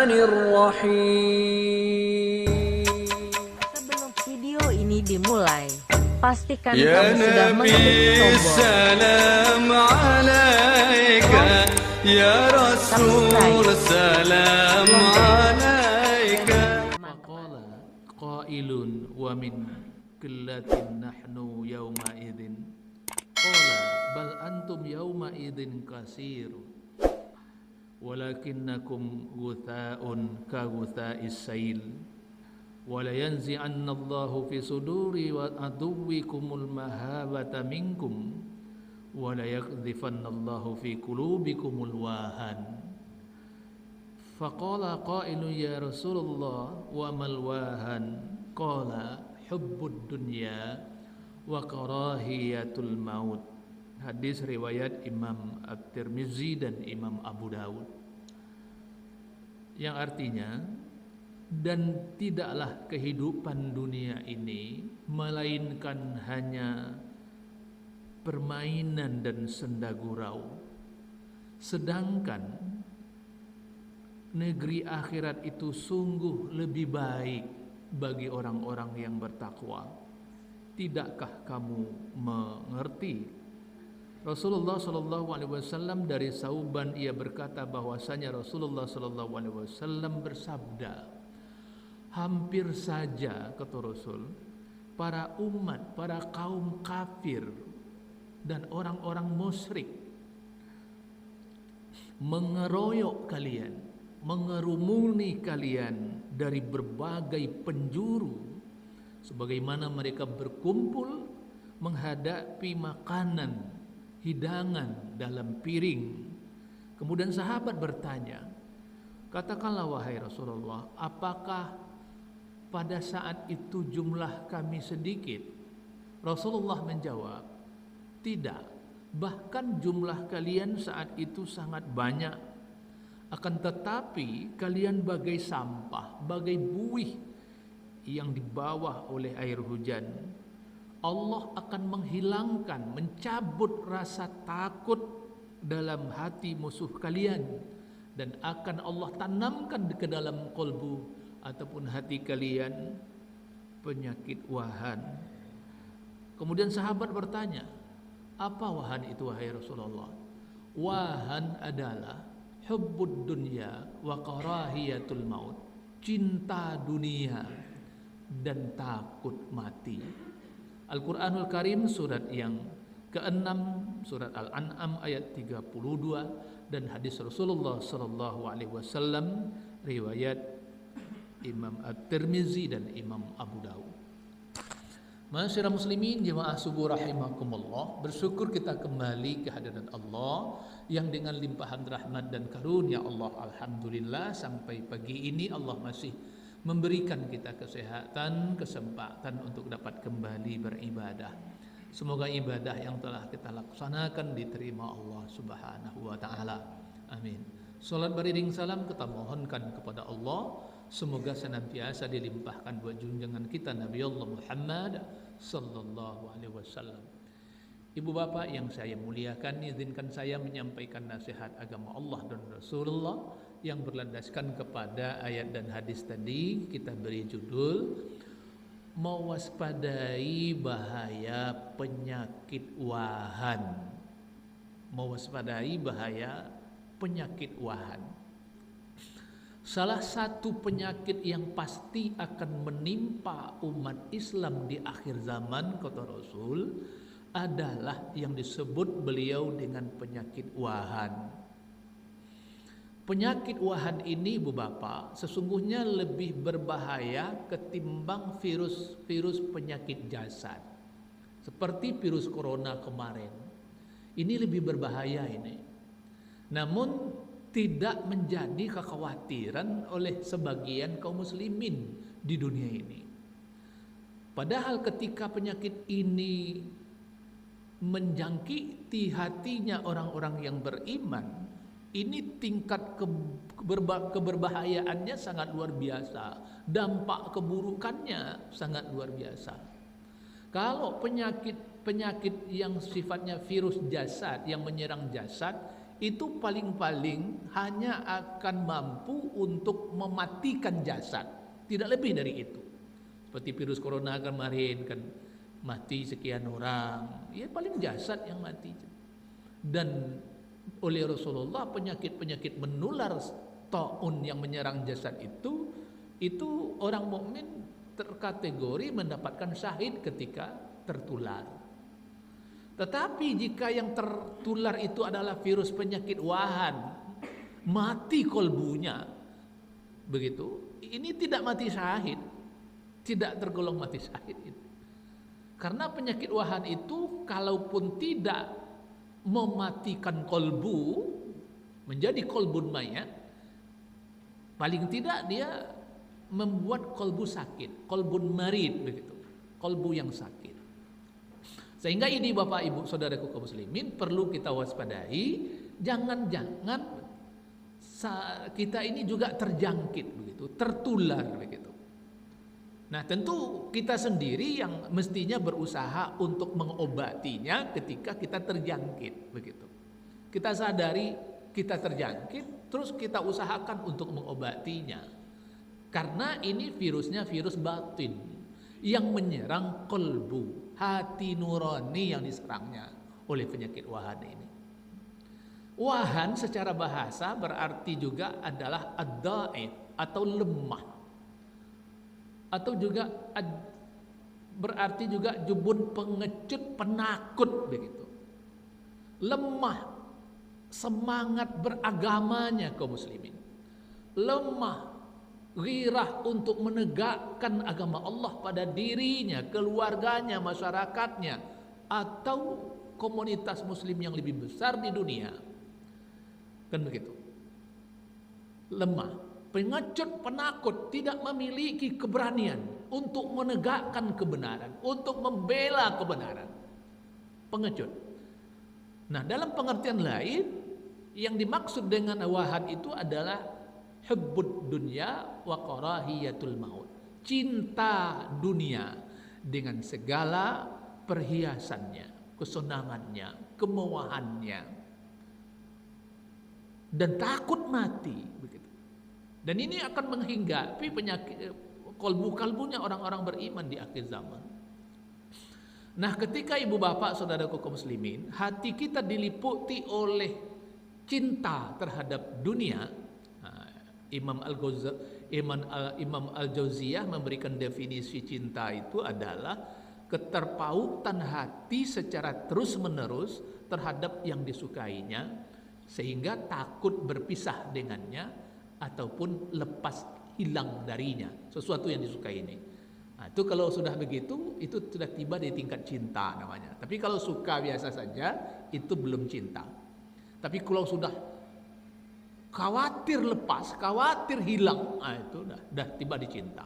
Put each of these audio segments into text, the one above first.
Bismillahirrahmanirrahim. Sebelum video ini dimulai, pastikan Ya kamu sudah mengklik Nabi tombol salam alaika, Ya Rasul salam alaika. Faqala qailun wa min qillatin nahnu yawma idzin qala bal antum yawma idzin kasirun walakinnakum ghutha'un ka ghutha'is sail wa la yanzi'anna Allahu fi suduri wa aduwwikumul mahabata minkum wa la yakdhifanna Allahu fi qulubikumul wahan. Faqala qailun ya Rasulullah wa mal wahan qala hubbud dunya wa karahiyatul maut. Hadis riwayat Imam At-Tirmizi dan Imam Abu Dawud, yang artinya, dan tidaklah kehidupan dunia ini melainkan hanya permainan dan senda gurau, sedangkan negeri akhirat itu sungguh lebih baik bagi orang-orang yang bertakwa. Tidakkah kamu mengerti? Rasulullah Shallallahu Alaihi Wasallam, dari Sauban ia berkata bahwasanya Rasulullah Shallallahu Alaihi Wasallam bersabda, hampir saja kata Rasul, para umat, para kaum kafir dan orang-orang musyrik mengeroyok kalian, mengerumuni kalian dari berbagai penjuru, sebagaimana mereka berkumpul menghadapi makanan, hidangan dalam piring. Kemudian sahabat bertanya, katakanlah wahai Rasulullah, apakah pada saat itu jumlah kami sedikit? Rasulullah menjawab, tidak, bahkan jumlah kalian saat itu sangat banyak. Akan tetapi kalian bagai sampah, bagai buih yang dibawa oleh air hujan. Allah akan menghilangkan, mencabut rasa takut dalam hati musuh kalian, dan akan Allah tanamkan ke dalam kolbu ataupun hati kalian penyakit wahan. Kemudian sahabat bertanya, apa wahan itu wahai Rasulullah? Wahan adalah hubbud dunya wa karahiyatul maut, cinta dunia dan takut mati. Al-Quranul Karim surat yang ke-6, surat Al-An'am ayat 32, dan hadis Rasulullah Sallallahu Alaihi Wasallam riwayat Imam At-Tirmizi dan Imam Abu Dawud. Masyarakat muslimin jemaah subuh rahimakumullah, bersyukur kita kembali ke hadirat Allah yang dengan limpahan rahmat dan karunia Allah, alhamdulillah sampai pagi ini Allah masih memberikan kita kesehatan, kesempatan untuk dapat kembali beribadah. Semoga ibadah yang telah kita laksanakan diterima Allah Subhanahu wa taala. Amin. Salat beriring salam kita mohonkan kepada Allah, semoga senantiasa dilimpahkan buat junjungan kita Nabi Allah Muhammad sallallahu alaihi wasallam. Ibu bapak yang saya muliakan, izinkan saya menyampaikan nasihat agama Allah dan Rasulullah yang berlandaskan kepada ayat dan hadis tadi. Kita beri judul mewaspadai bahaya penyakit wahan. Mewaspadai bahaya penyakit wahan. Salah satu penyakit yang pasti akan menimpa umat Islam di akhir zaman kata Rasul adalah yang disebut beliau dengan penyakit wahan. Penyakit wahan ini Ibu Bapak sesungguhnya lebih berbahaya ketimbang virus penyakit jasad. Seperti virus corona kemarin. Ini lebih berbahaya ini. Namun tidak menjadi kekhawatiran oleh sebagian kaum muslimin di dunia ini. Padahal ketika penyakit ini menjangkiti hatinya orang-orang yang beriman, ini tingkat keberbahayaannya sangat luar biasa, dampak keburukannya sangat luar biasa. Kalau penyakit yang sifatnya virus jasad yang menyerang jasad, itu paling-paling hanya akan mampu untuk mematikan jasad, tidak lebih dari itu. Seperti virus corona kemarin kan mati sekian orang, ya paling jasad yang mati. Dan oleh Rasulullah penyakit-penyakit menular taun yang menyerang jasad itu orang mukmin terkategori mendapatkan syahid ketika tertular. Tetapi jika yang tertular itu adalah virus penyakit wahan, mati kolbunya, begitu, ini tidak mati syahid, tidak tergolong mati syahid itu. Karena penyakit wahan itu kalaupun tidak mematikan kolbu, menjadi kolbun mayat, paling tidak dia membuat kolbu sakit, kolbun marid begitu, kolbu yang sakit. Sehingga ini Bapak Ibu saudaraku kaum muslimin perlu kita waspadai, jangan-jangan kita ini juga terjangkit begitu, tertular begitu. Nah, tentu kita sendiri yang mestinya berusaha untuk mengobatinya ketika kita terjangkit begitu. Kita sadari kita terjangkit, terus kita usahakan untuk mengobatinya. Karena ini virusnya virus batin yang menyerang kolbu, hati nurani yang diserangnya oleh penyakit wahan ini. Wahan secara bahasa berarti juga adalah ad-da'if atau lemah, atau juga berarti juga jubun, pengecut, penakut begitu. Lemah semangat beragamanya kaum muslimin, lemah ghirah untuk menegakkan agama Allah pada dirinya, keluarganya, masyarakatnya, atau komunitas muslim yang lebih besar di dunia. Kan begitu. Lemah, pengecut, penakut, tidak memiliki keberanian untuk menegakkan kebenaran, untuk membela kebenaran. Pengecut. Nah, dalam pengertian lain, yang dimaksud dengan wahan itu adalah hubbud dunya wa karahiyatul maut. Cinta dunia dengan segala perhiasannya, kesenangannya, kemewahannya, dan takut mati begitu. Dan ini akan menghinggapi penyakit kolbu-kalbunya orang-orang beriman di akhir zaman. Nah, ketika ibu bapak saudaraku kaum muslimin, hati kita diliputi oleh cinta terhadap dunia, Imam Al-Jauziyah memberikan definisi cinta itu adalah keterpautan hati secara terus-menerus terhadap yang disukainya, sehingga takut berpisah dengannya ataupun lepas hilang darinya sesuatu yang disukai ini. Nah, itu kalau sudah begitu, itu sudah tiba di tingkat cinta namanya. Tapi kalau suka biasa saja, itu belum cinta. Tapi kalau sudah khawatir lepas, khawatir hilang, itu dah tiba di cinta.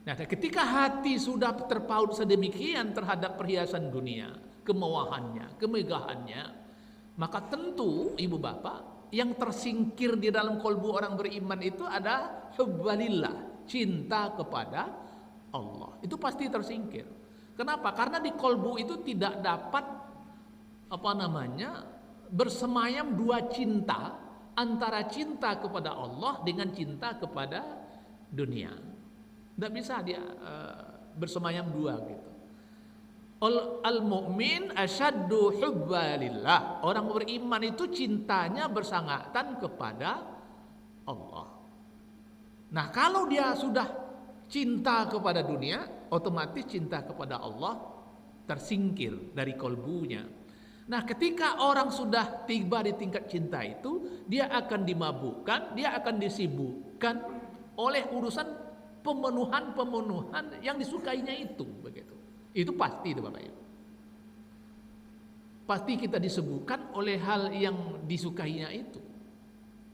Nah, ketika hati sudah terpaut sedemikian terhadap perhiasan dunia, kemewahannya, kemegahannya, maka tentu ibu bapak yang tersingkir di dalam kolbu orang beriman itu ada hubbalillah, cinta kepada Allah. Itu pasti tersingkir. Kenapa? Karena di kolbu itu tidak dapat bersemayam dua cinta, antara cinta kepada Allah dengan cinta kepada dunia. Tidak bisa dia bersemayam dua gitu. Al-mu'min asyaddu hubba lillah. Orang beriman itu cintanya bersangatan kepada Allah. Nah, kalau dia sudah cinta kepada dunia, otomatis cinta kepada Allah tersingkir dari kolbunya. Nah, ketika orang sudah tiba di tingkat cinta itu, dia akan dimabukkan, dia akan disibukkan oleh urusan pemenuhan yang disukainya itu, begitu. Itu pasti itu Bapak Ibu. Pasti kita disibukkan oleh hal yang disukainya itu.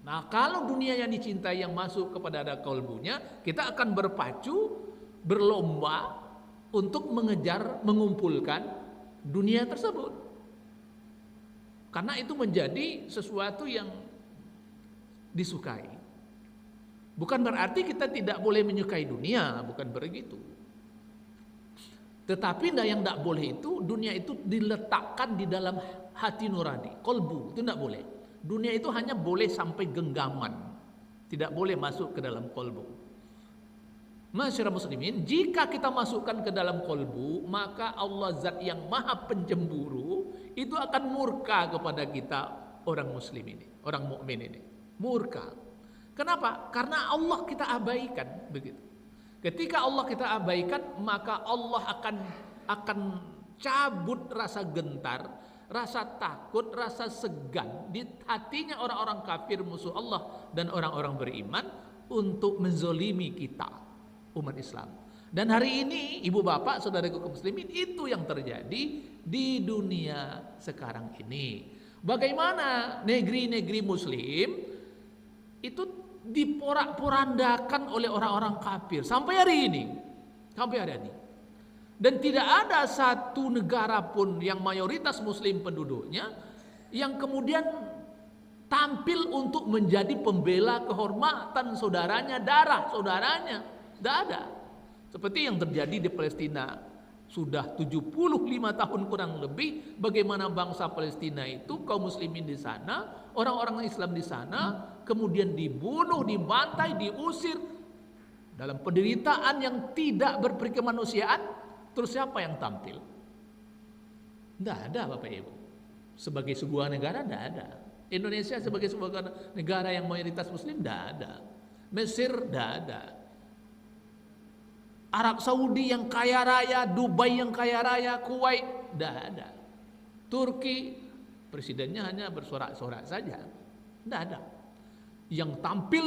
Nah, kalau dunia yang dicintai yang masuk kepada kolbunya, kita akan berpacu, berlomba untuk mengejar, mengumpulkan dunia tersebut. Karena itu menjadi sesuatu yang disukai. Bukan berarti kita tidak boleh menyukai dunia, bukan begitu. Tetapi yang tidak boleh itu, dunia itu diletakkan di dalam hati nurani, kolbu, itu tidak boleh. Dunia itu hanya boleh sampai genggaman, tidak boleh masuk ke dalam kolbu. Masyarakat muslimin, jika kita masukkan ke dalam kolbu, maka Allah zat yang maha pencemburu itu akan murka kepada kita, orang muslim ini, orang mukmin ini. Murka. Kenapa? Karena Allah kita abaikan, begitu. Ketika Allah kita abaikan, maka Allah akan cabut rasa gentar, rasa takut, rasa segan di hatinya orang-orang kafir musuh Allah dan orang-orang beriman untuk menzolimi kita, umat Islam. Dan hari ini ibu bapak saudaraku kaum muslimin, itu yang terjadi di dunia sekarang ini. Bagaimana negeri-negeri muslim itu diporak-porandakan oleh orang-orang kafir sampai hari ini. Dan tidak ada satu negara pun yang mayoritas muslim penduduknya yang kemudian tampil untuk menjadi pembela kehormatan saudaranya, darah saudaranya. Tidak ada. Seperti yang terjadi di Palestina. Sudah 75 tahun kurang lebih, bagaimana bangsa Palestina itu, kaum muslimin di sana, orang-orang Islam di sana, kemudian dibunuh, dibantai, diusir dalam penderitaan yang tidak berperkemanusiaan. Terus siapa yang tampil? Tidak ada, Bapak Ibu. Sebagai sebuah negara tidak ada. Indonesia sebagai sebuah negara yang mayoritas muslim tidak ada. Mesir tidak ada. Arab Saudi yang kaya raya, Dubai yang kaya raya, Kuwait tidak ada. Turki presidennya hanya bersorak-sorak saja, tidak ada. Yang tampil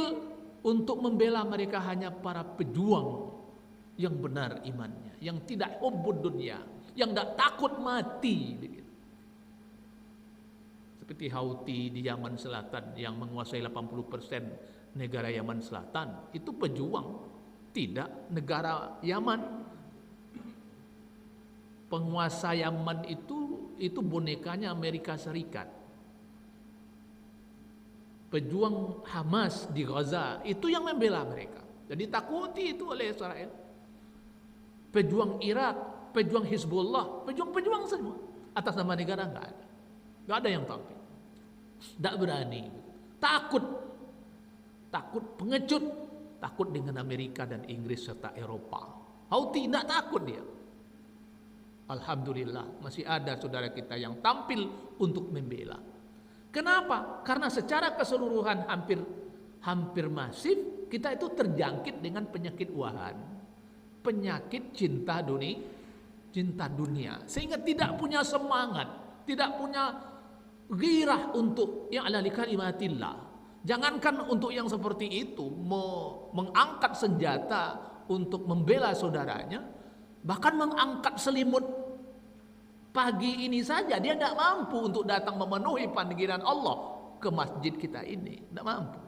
untuk membela mereka hanya para pejuang yang benar imannya, yang tidak hubbud dunia, yang tidak takut mati. Seperti Houthi di Yaman Selatan yang menguasai 80% negara Yaman Selatan, itu pejuang. Tidak negara Yaman. Penguasa Yaman itu bonekanya Amerika Serikat. Pejuang Hamas di Gaza itu yang membela mereka. Jadi takuti itu oleh Israel. Pejuang Irak, pejuang Hizbullah, pejuang-pejuang semua atas nama negara enggak ada. Enggak ada yang tampil. Enggak berani. Takut, pengecut. Takut dengan Amerika dan Inggris serta Eropa. Houthi tidak takut dia. Alhamdulillah masih ada saudara kita yang tampil untuk membela. Kenapa? Karena secara keseluruhan hampir masif kita itu terjangkit dengan penyakit wahan, penyakit cinta dunia, sehingga tidak punya semangat, tidak punya gairah untuk ya'la li kalimatillah. Jangankan untuk yang seperti itu mengangkat senjata untuk membela saudaranya, bahkan mengangkat selimut pagi ini saja dia tidak mampu untuk datang memenuhi panggilan Allah ke masjid kita ini, tidak mampu.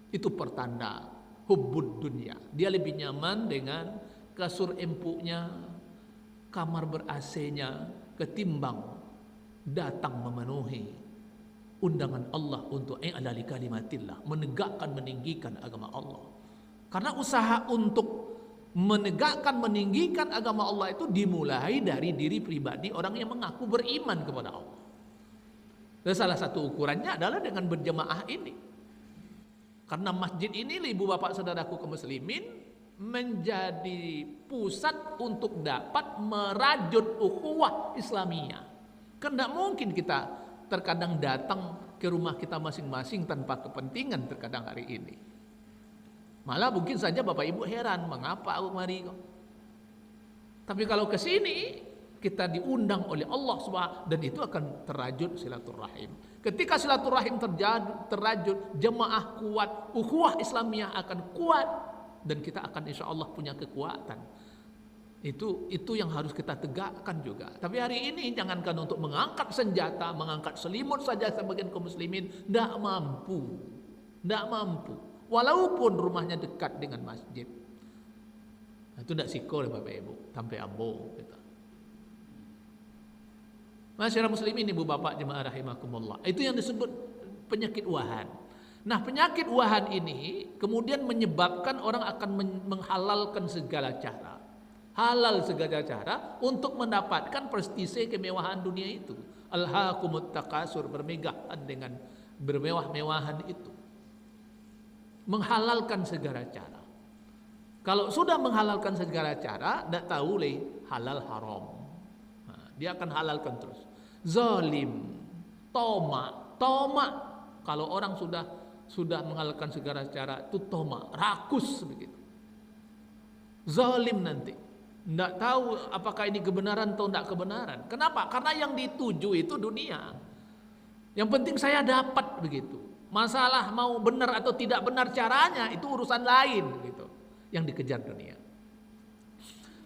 Itu pertanda hubbud dunia. Dia lebih nyaman dengan kasur empuknya, kamar ber-AC-nya ketimbang datang memenuhi undangan Allah untuk i'la li kalimatillah, menegakkan, meninggikan agama Allah. Karena usaha untuk menegakkan, meninggikan agama Allah itu dimulai dari diri pribadi orang yang mengaku beriman kepada Allah. Dan salah satu ukurannya adalah dengan berjemaah ini. Karena masjid ini, ibu bapak saudaraku kaum muslimin, menjadi pusat untuk dapat merajut ukhuwah Islamiyah. Kan tidak mungkin kita terkadang datang ke rumah kita masing-masing tanpa kepentingan terkadang hari ini. Malah mungkin saja Bapak Ibu heran, mengapa aku mari kok. Tapi kalau ke sini kita diundang oleh Allah SWT dan itu akan terajut silaturahim. Ketika silaturahim terajut, jemaah kuat, ukhuwah Islamiyah akan kuat dan kita akan insya Allah punya kekuatan. Itu yang harus kita tegakkan juga. Tapi hari ini jangankan untuk mengangkat senjata, mengangkat selimut saja sebagian kaum muslimin tidak mampu. Walaupun rumahnya dekat dengan masjid. Nah, itu tidak sikol Bapak Ibu, sampai ambo kita. Masyarakat muslimin ibu bapak jemaah rahimakumullah. Itu yang disebut penyakit wahan. Nah, penyakit wahan ini kemudian menyebabkan orang akan menghalalkan segala cara. Halal segala cara untuk mendapatkan prestise kemewahan dunia itu. Alhaakumut takasur, bermegahan bermewah-mewahan itu. Menghalalkan segala cara. Kalau sudah menghalalkan segala cara, tidak tahu halal haram. Nah, dia akan halalkan terus. Zalim, toma. Kalau orang sudah menghalalkan segala cara itu toma, rakus begitu. Zalim nanti. Tidak tahu apakah ini kebenaran atau tidak kebenaran. Kenapa? Karena yang dituju itu dunia. Yang penting saya dapat begitu. Masalah mau benar atau tidak benar caranya itu urusan lain gitu. Yang dikejar dunia.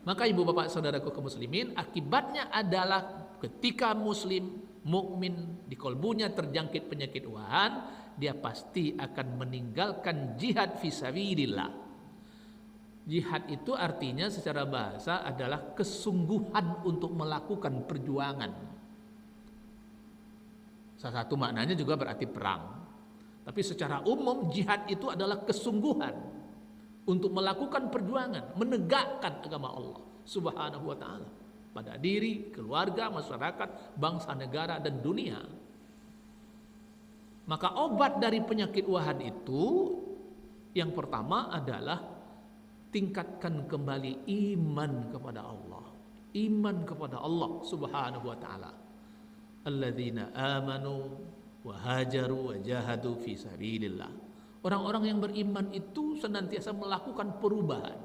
Maka ibu bapak saudaraku kaum muslimin, akibatnya adalah ketika muslim mukmin di kolbunya terjangkit penyakit wahan, dia pasti akan meninggalkan jihad fisabilillah. Jihad itu artinya secara bahasa adalah kesungguhan untuk melakukan perjuangan. Salah satu maknanya juga berarti perang. Tapi secara umum jihad itu adalah kesungguhan untuk melakukan perjuangan, menegakkan agama Allah Subhanahu wa taala pada diri, keluarga, masyarakat, bangsa, negara dan dunia. Maka obat dari penyakit wahan itu yang pertama adalah tingkatkan kembali iman kepada Allah. Iman kepada Allah Subhanahu wa taala. Alladzina amanu wa hajaru wa jahadu fi sabilillah. Orang-orang yang beriman itu senantiasa melakukan perubahan.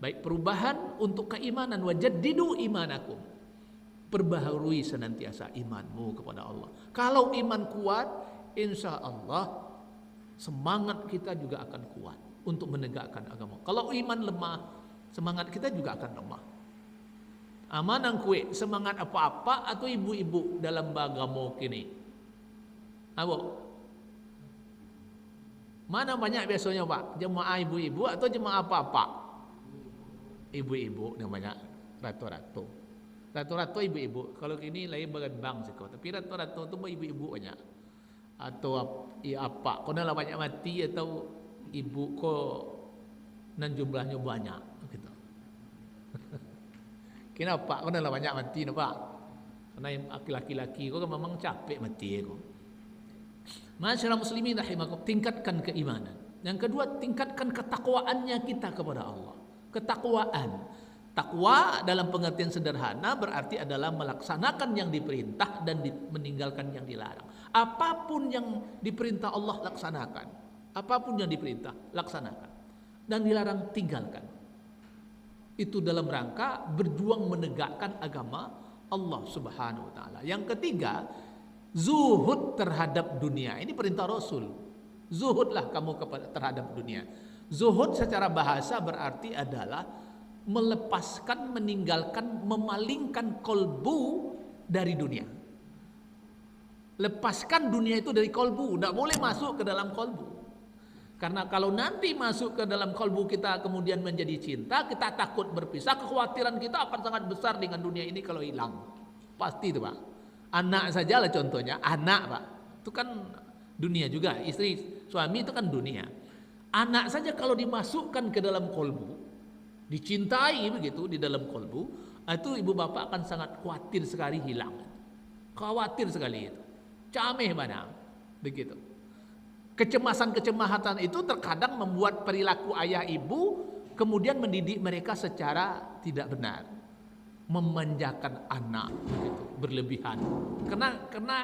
Baik perubahan untuk keimanan, wajaddidu imanakum. Perbaharui senantiasa imanmu kepada Allah. Kalau iman kuat, insya Allah semangat kita juga akan kuat untuk menegakkan agama. Kalau iman lemah, semangat kita juga akan lemah. Amanang kue semangat apa-apa atau ibu-ibu dalam bagamo kini? Apa? Mana banyak biasanya Pak? Jemaah ibu-ibu atau jemaah apa-apa? Ibu-ibu namanya ratu-ratu. Ratu-ratu ibu-ibu. Kalau ini lain bagian bang sih kau. Tapi ratu-ratu itu ibu-ibu banyak. Atau apa? Kau nak banyak mati atau ibu kau nan jumlahnya banyak gitu. Kenapa? Kau nak banyak mati napa? Karena laki-laki kau kan memang capek mati kau. Masyarakat muslimin rahimakum, tingkatkan keimanan. Yang kedua, tingkatkan ketakwaannya kita kepada Allah. Ketakwaan. Takwa dalam pengertian sederhana berarti adalah melaksanakan yang diperintah dan meninggalkan yang dilarang. Apapun yang diperintah Allah laksanakan. Apapun yang diperintah laksanakan. Dan dilarang tinggalkan. Itu dalam rangka berjuang menegakkan agama Allah Subhanahu wa taala. Yang ketiga, zuhud terhadap dunia. Ini perintah Rasul. Zuhudlah kamu terhadap dunia. Zuhud secara bahasa berarti adalah melepaskan, meninggalkan, memalingkan kolbu dari dunia. Lepaskan dunia itu dari kolbu. Tidak boleh masuk ke dalam kolbu. Karena kalau nanti masuk ke dalam kolbu kita kemudian menjadi cinta, kita takut berpisah, kekhawatiran kita akan sangat besar dengan dunia ini kalau hilang. Pasti itu Pak. Anak sajalah contohnya, anak Pak, itu kan dunia juga, istri, suami itu kan dunia. Anak saja kalau dimasukkan ke dalam kolbu, dicintai begitu di dalam kolbu, itu ibu bapak akan sangat khawatir sekali hilang. Khawatir sekali itu. Cameh mana, begitu. Kecemasan-kecemasan itu terkadang membuat perilaku ayah ibu kemudian mendidik mereka secara tidak benar. Memanjakan anak begitu, berlebihan karena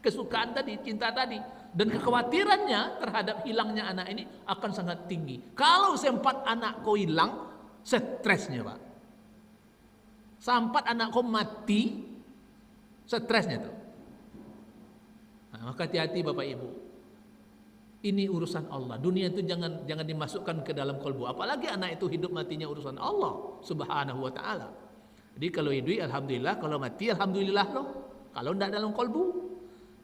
kesukaan tadi, cinta tadi, dan kekhawatirannya terhadap hilangnya anak ini akan sangat tinggi. Kalau sempat anak kau hilang, stresnya Pak. Sampai anak kau mati, stresnya tuh. Nah, maka hati-hati Bapak Ibu. Ini urusan Allah. Dunia itu jangan dimasukkan ke dalam kolbu. Apalagi anak itu hidup matinya urusan Allah Subhanahu wa taala. Jadi kalau hidup alhamdulillah, kalau mati alhamdulillah loh. Kalau tidak dalam kolbu.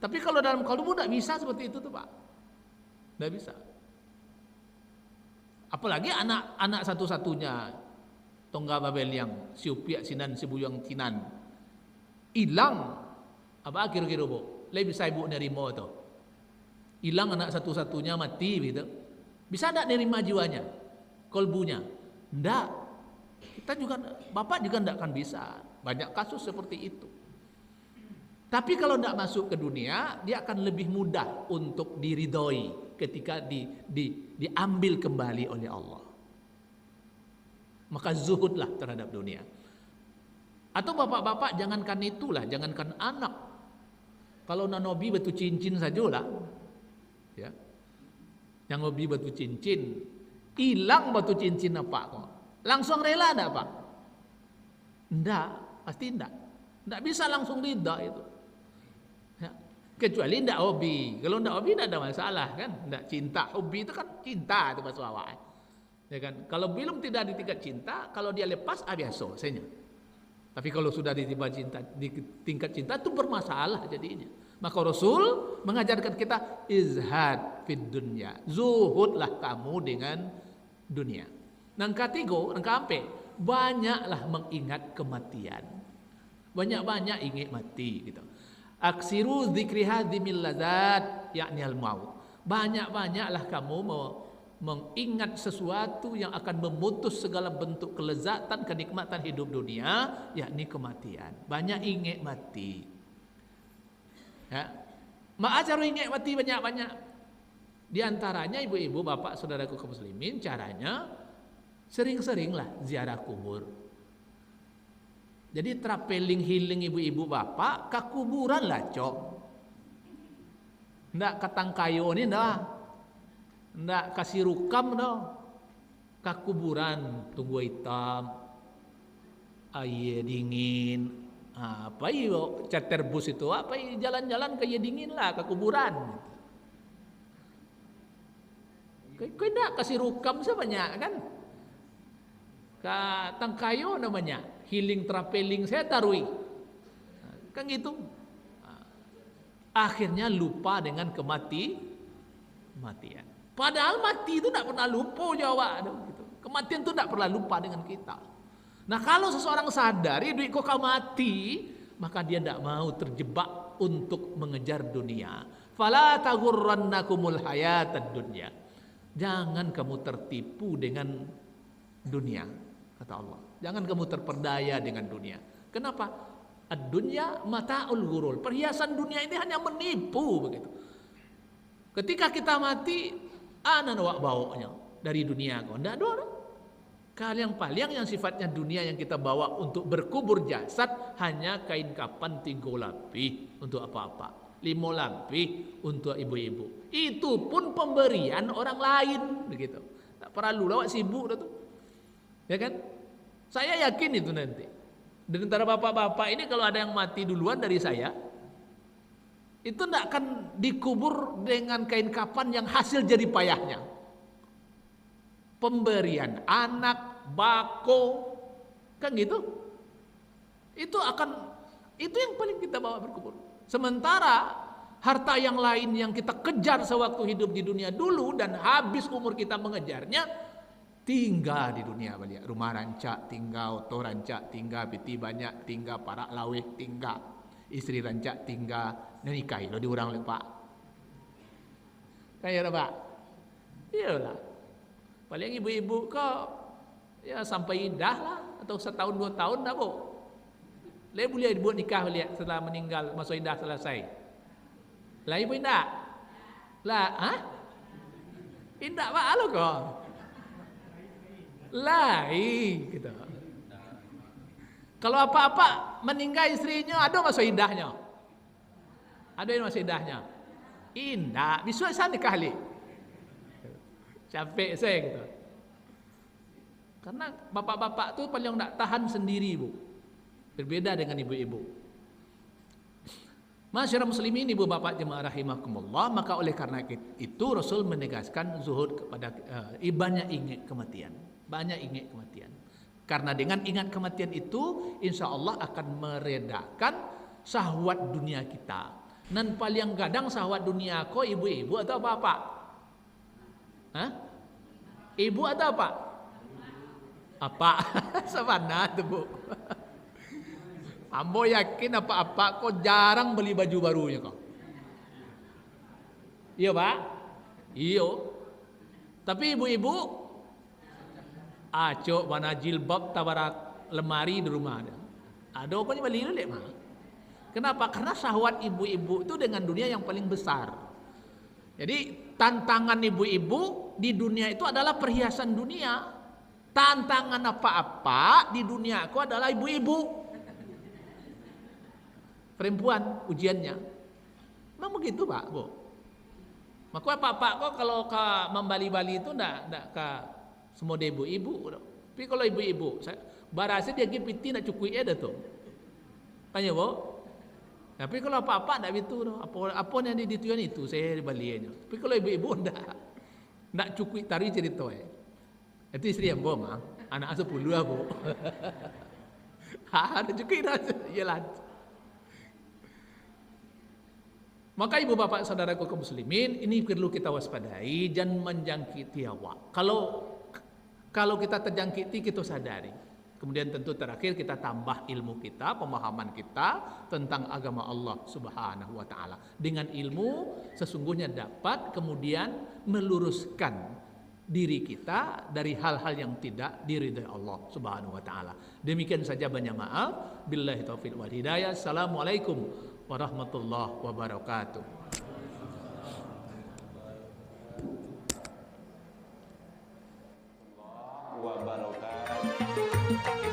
Tapi kalau dalam kolbu tidak bisa seperti itu tuh Pak. Tidak bisa. Apalagi anak satu-satunya Tongga Babel yang siupiak sinan sibuyang cinan hilang. Apa kira-kira Bu? Lebih bisa ibu nerima tuh. Hilang anak satu-satunya mati gitu. Bisa tidak nerima jiwanya? Kolbunya? Tidak. Kita juga, bapak juga tidak akan bisa. Banyak kasus seperti itu. Tapi kalau tidak masuk ke dunia, dia akan lebih mudah untuk diridhoi ketika diambil kembali oleh Allah. Maka zuhudlah terhadap dunia. Atau bapak-bapak jangankan itulah, jangankan anak. Kalau nanobi batu cincin sajalah, ya. Yang hobi batu cincin, hilang batu cincin apa kok? Langsung rela enggak Pak? Enggak, pasti enggak. Enggak bisa langsung ridha itu. Ya. Kecuali enggak hobi. Kalau enggak hobi enggak ada masalah kan? Enggak cinta. Hobi itu kan cinta itu bahasa awak. Ya kan? Kalau belum tidak di tingkat cinta, kalau dia lepas biasa saja. Tapi kalau sudah di tingkat cinta itu bermasalah jadinya. Maka Rasul mengajarkan kita izhad fid dunya. Zuhudlah kamu dengan dunia. Nang ketiga, nang keempat, banyaklah mengingat kematian. Banyak-banyak ingat mati gitu. Aksiru dzikri hadzimil ladzat yakni al maut. Banyak-banyaklah kamu mengingat sesuatu yang akan memutus segala bentuk kelezatan, kenikmatan hidup dunia, yakni kematian. Banyak ingat mati. Ya. Ma'ajaru ingat mati banyak-banyak. Di antaranya ibu-ibu, bapak, saudaraku kaum muslimin, caranya sering-seringlah ziarah kubur. Jadi traveling healing ibu-ibu bapak ke kuburan lah cok. Ndak katang kayu ni dah. Ndak kasih rukam dah. Ke kuburan tunggu hitam. Air dingin. Apa iyo charter bus itu apa jalan-jalan ke air dingin lah ke kuburan. Kau ndak kasih rukam sebanyak kan? Ke Tangkayo namanya healing traveling saya tarui kan gitu. Akhirnya lupa dengan kematian. Padahal mati itu tidak pernah lupa jawab gitu. Kematian itu tidak pernah lupa dengan kita. Nah kalau seseorang sadar duit kok mati, maka dia tidak mau terjebak untuk mengejar dunia. Fala taghurrannakumul hayatad dunya. Jangan kamu tertipu dengan dunia, kata Allah. Jangan kamu terperdaya dengan dunia. Kenapa? Ad-dunya mata'ul ghurur. Perhiasan dunia ini hanya menipu begitu. Ketika kita mati, ana wak bawanya dari dunia kau. Ndak ada. Kaliang-paliang yang sifatnya dunia yang kita bawa untuk berkubur jasad hanya kain kapan 3 lapis untuk apa-apa, 5 lapis untuk ibu-ibu. Itu pun pemberian orang lain begitu. Tak perlu lawak sibuk dah tu. Ya kan? Saya yakin itu nanti. Di antara bapak-bapak ini kalau ada yang mati duluan dari saya, itu tidak akan dikubur dengan kain kapan yang hasil jerih payahnya. Pemberian anak, bako, kan gitu. Itu yang paling kita bawa berkubur. Sementara harta yang lain yang kita kejar sewaktu hidup di dunia dulu dan habis umur kita mengejarnya, tinggal di dunia balik. Rumah rancak tinggal, oto rancak tinggal, piti banyak tinggal, parak laweh tinggal, istri rancak tinggal, nikahi lo di orang lepak. Kayak apa? Iyalah. Paling ibu-ibu kok ya sampai indah lah atau 1 tahun 2 tahun dah bu. Boleh dibuat nikah lihat setelah meninggal masa indah selesai. Lah ibu indah. Lah, indah pak lo kok. Lain gitu. Kalau apa-apa meninggal istrinya ada masa indahnya. Ada yang masa indahnya. Indah, bisa sana kali. Capek saya gitu. Karena bapak-bapak tuh paling tak tahan sendiri bu. Berbeda dengan ibu-ibu. Masyarakat muslimin ibu bapak jemaah rahimakumullah, maka oleh karena itu Rasul menegaskan zuhud kepada banyak ingat kematian. Banyak ingat kematian. Karena dengan ingat kematian itu insya Allah akan meredakan syahwat dunia kita. Dan paling kadang syahwat dunia kok ibu-ibu atau bapak? Hah? Ibu atau apa? Apa? Sabana tu bu. Ambo yakin apa-apa kok jarang beli baju barunya kok. Iya pak? Iya. Tapi ibu-ibu, acok mana jilbab tabarak lemari di rumah ada. Ada apa ni beli dulu mah? Kenapa? Karena syahwat ibu-ibu itu dengan dunia yang paling besar. Jadi tantangan ibu-ibu di dunia itu adalah perhiasan dunia. Tantangan apa-apa di dunia aku adalah ibu-ibu. Perempuan ujiannya. Memang begitu Pak, Bu. Maka Pak kok kalau ke membali-bali itu ndak ke semua ibu-ibu. Tapi kalau ibu-ibu, barasa dia gipiti nak cukui ada tuh. Tanya Bu. Tapi kalau apa-apa ndak begitu. Apa yang ditujuan itu saya balinya. Tapi kalau ibu-ibu ndak cukui tari cerita itu istri yang Bu mah. Anak 10 Bu. Ada cukui dah jalan. Maka ibu bapak saudaraku kaum muslimin, ini perlu kita waspadai dan menjangkiti awak. Kalau kita terjangkiti kita sadari. Kemudian tentu terakhir kita tambah ilmu kita, pemahaman kita tentang agama Allah Subhanahu wa taala. Dengan ilmu sesungguhnya dapat kemudian meluruskan diri kita dari hal-hal yang tidak diridhai Allah Subhanahu wa taala. Demikian saja, banyak maaf. Billahi taufiq wal hidayah. Assalamualaikum warahmatullahi wabarakatuh. Wabarakatuh.